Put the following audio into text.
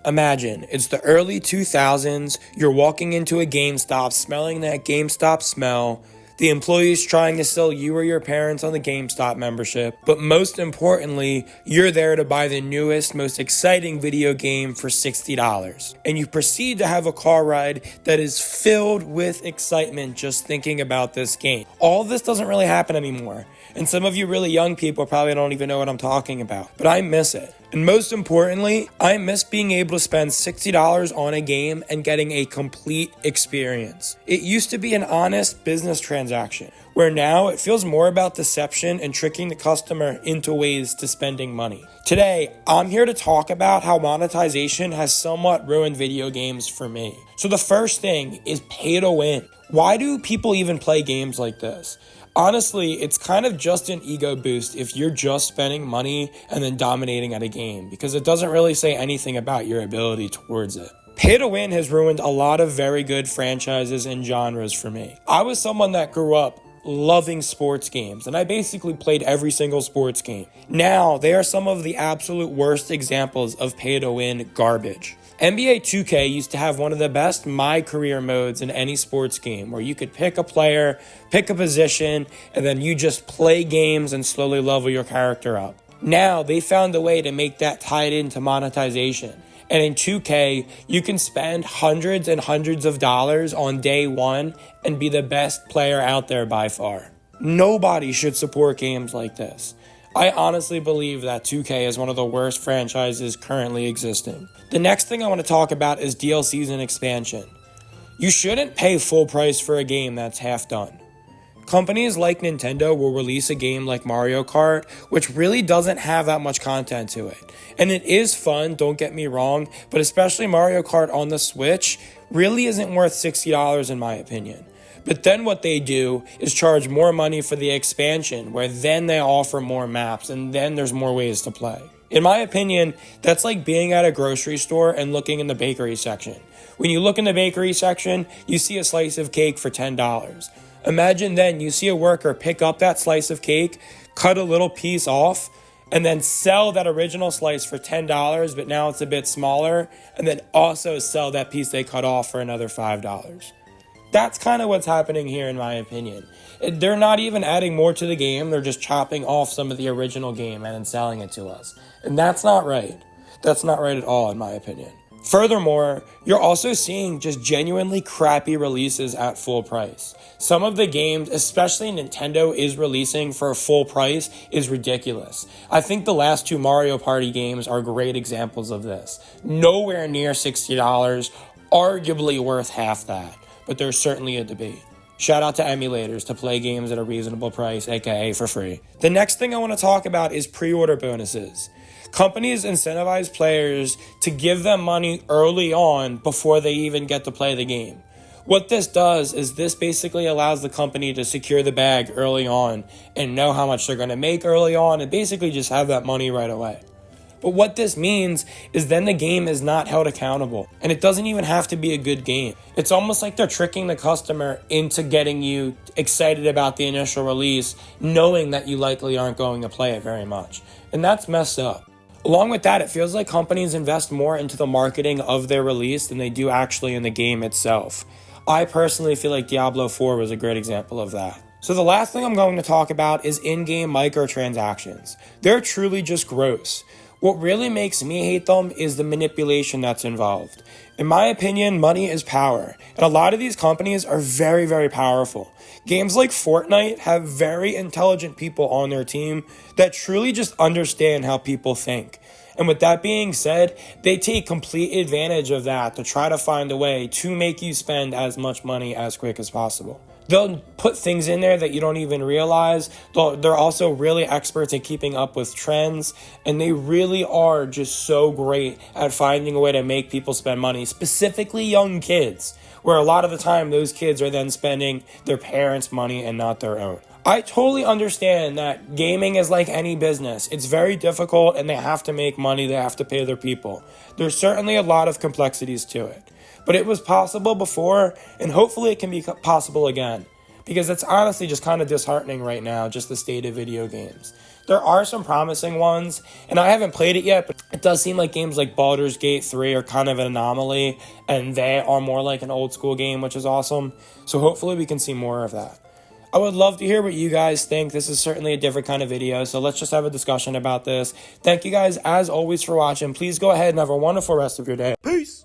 Imagine, it's the early 2000s, you're walking into a GameStop smelling that GameStop smell, the employee's trying to sell you or your parents on the GameStop membership, but most importantly, you're there to buy the newest, most exciting video game for $60. And you proceed to have a car ride that is filled with excitement just thinking about this game. All this doesn't really happen anymore. And some of you really young people probably don't even know what I'm talking about, but I miss it. And most importantly, I miss being able to spend $60 on a game and getting a complete experience. It used to be an honest business transaction, where now it feels more about deception and tricking the customer into ways to spending money. Today, I'm here to talk about how monetization has somewhat ruined video games for me. So the first thing is pay to win. Why do people even play games like this? Honestly, it's kind of just an ego boost if you're just spending money and then dominating at a game, because it doesn't really say anything about your ability towards it. Pay to win has ruined a lot of very good franchises and genres for me. I was someone that grew up loving sports games, and I basically played every single sports game. Now, they are some of the absolute worst examples of pay to win garbage. NBA 2K used to have one of the best My Career modes in any sports game, where you could pick a player, pick a position, and then you just play games and slowly level your character up. Now, they found a way to make that tied into monetization. And in 2K, you can spend hundreds and hundreds of dollars on day one and be the best player out there by far. Nobody should support games like this. I honestly believe that 2K is one of the worst franchises currently existing. The next thing I want to talk about is DLCs and expansion. You shouldn't pay full price for a game that's half done. Companies like Nintendo will release a game like Mario Kart, which really doesn't have that much content to it. And it is fun, don't get me wrong, but especially Mario Kart on the Switch really isn't worth $60 in my opinion. But then what they do is charge more money for the expansion, where then they offer more maps and then there's more ways to play. In my opinion, that's like being at a grocery store and looking in the bakery section. When you look in the bakery section, you see a slice of cake for $10. Imagine then you see a worker pick up that slice of cake, cut a little piece off, and then sell that original slice for $10, but now it's a bit smaller, and then also sell that piece they cut off for another $5. That's kind of what's happening here in my opinion. They're not even adding more to the game, they're just chopping off some of the original game and then selling it to us. And that's not right. That's not right at all in my opinion. Furthermore, you're also seeing just genuinely crappy releases at full price. Some of the games, especially Nintendo is releasing for a full price, is ridiculous. I think the last two Mario Party games are great examples of this. Nowhere near $60, arguably worth half that. But there's certainly a debate. Shout out to emulators to play games at a reasonable price, aka for free. The next thing I want to talk about is pre-order bonuses. Companies incentivize players to give them money early on before they even get to play the game. What this does is this basically allows the company to secure the bag early on and know how much they're going to make early on and basically just have that money right away. But what this means is then the game is not held accountable, and it doesn't even have to be a good game. It's almost like they're tricking the customer into getting you excited about the initial release, knowing that you likely aren't going to play it very much. And that's messed up. Along with that, it feels like companies invest more into the marketing of their release than they do actually in the game itself. I personally feel like Diablo 4 was a great example of that. So the last thing I'm going to talk about is in-game microtransactions. They're truly just gross. What really makes me hate them is the manipulation that's involved. In my opinion, money is power, and a lot of these companies are very, very powerful. Games like Fortnite have very intelligent people on their team that truly just understand how people think. And with that being said, they take complete advantage of that to try to find a way to make you spend as much money as quick as possible. They'll put things in there that you don't even realize. They're also really experts at keeping up with trends, and they really are just so great at finding a way to make people spend money, specifically young kids, where a lot of the time those kids are then spending their parents' money and not their own. I totally understand that gaming is like any business. It's very difficult and they have to make money, they have to pay their people. There's certainly a lot of complexities to it. But it was possible before, and hopefully it can be possible again. Because it's honestly just kind of disheartening right now, just the state of video games. There are some promising ones, and I haven't played it yet, but it does seem like games like Baldur's Gate 3 are kind of an anomaly, and they are more like an old school game, which is awesome. So hopefully we can see more of that. I would love to hear what you guys think. This is certainly a different kind of video, so let's just have a discussion about this. Thank you guys, as always, for watching. Please go ahead and have a wonderful rest of your day. Peace!